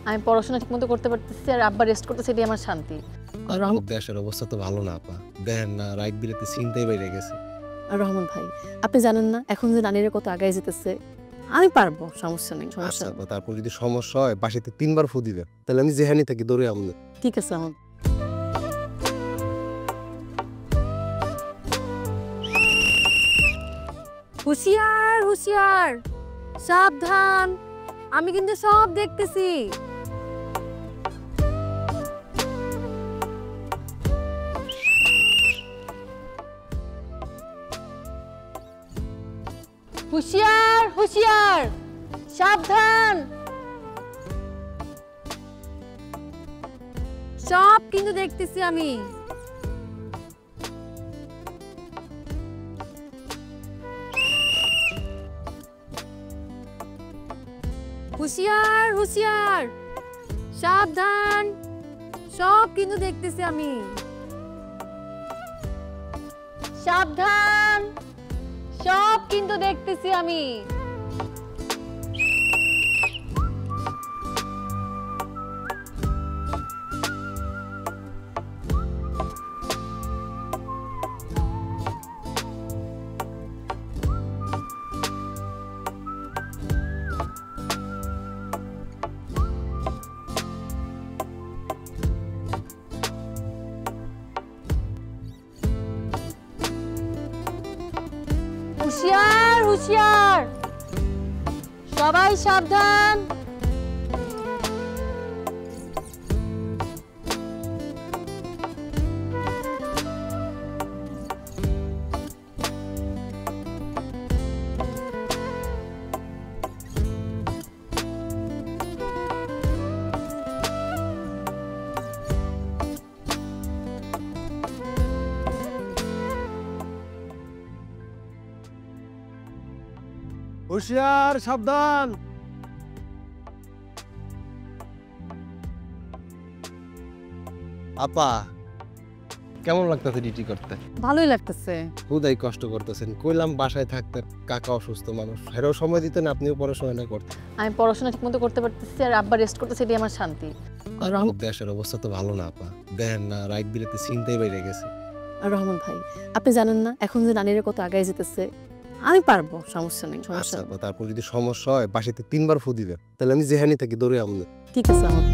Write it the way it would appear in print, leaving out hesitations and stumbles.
আমি পড়াশোনা ঠিকমতো করতে পারতেছি আর আব্বা রেস্ট করতেছে, এটাই আমার শান্তি। আর দেশের অবস্থা তো ভালো না আপা, দেখেন না রাইট বিরাতে চিন্তাই বেড়ে গেছে। আর রহমান ভাই, আপনি জানেন না এখন যে নানিরা কত আগায় যেতেছে। আমি পারবো, সমস্যা নেই, সমস্যা আচ্ছা নেই। আপা, তারপর যদি সমস্যা হয় বাসাতে 3 বার ফু দিবে, তাহলে আমি যেখানে থাকি দৌড়ে আমলে। ঠিক আছে আমার। হুঁশিয়ার হুঁশিয়ার, সাবধান, আমি কিন্তু সব দেখতেছি। হুঁশিয়ার হুঁশিয়ার, সাবধান, সব কিন্তু দেখতেছি আমি। হুঁশিয়ার হুঁশিয়ার, সাবধান, সব কিন্তু দেখতেছি আমি। সাবধান, সব কিন্তু দেখতেছি আমি। হুঁশিয়ার হুঁশিয়ার, সবাই সাবধান। হুঁশিয়ার, সাবধান। আপা কেমন লাগতেছে ডিউটি করতে? ভালোই লাগতেছে। খুদাই কষ্ট করতেছেন, কইলাম বাসায় থাকতে, কাকা অসুস্থ মানুষ, হেরাও সময় দিতেন, আপনিও পড়াশোনা করতেন। আমি পড়াশোনা ঠিকমতো করতে পারতেছি আর আব্বা রেস্ট করতেছে, এটাই আমার শান্তি। আর দেশের অবস্থা তো ভালো না আপা, দেখেন না রাইট বিরাতে চিন্তাই বেড়ে গেছে। আর রহমান ভাই, আপনি জানেন না এখন যে নানিরা কত আগায় যেতেছে। আমি পারবো, সমস্যা নেই, সমস্যা আচ্ছা নেই। আপা, তারপর যদি সমস্যা হয় বাসাতে 3 বার ফু দিবে, তাহলে আমি যেখানে থাকি দৌড়ে আমলে। ঠিক আছে আমার।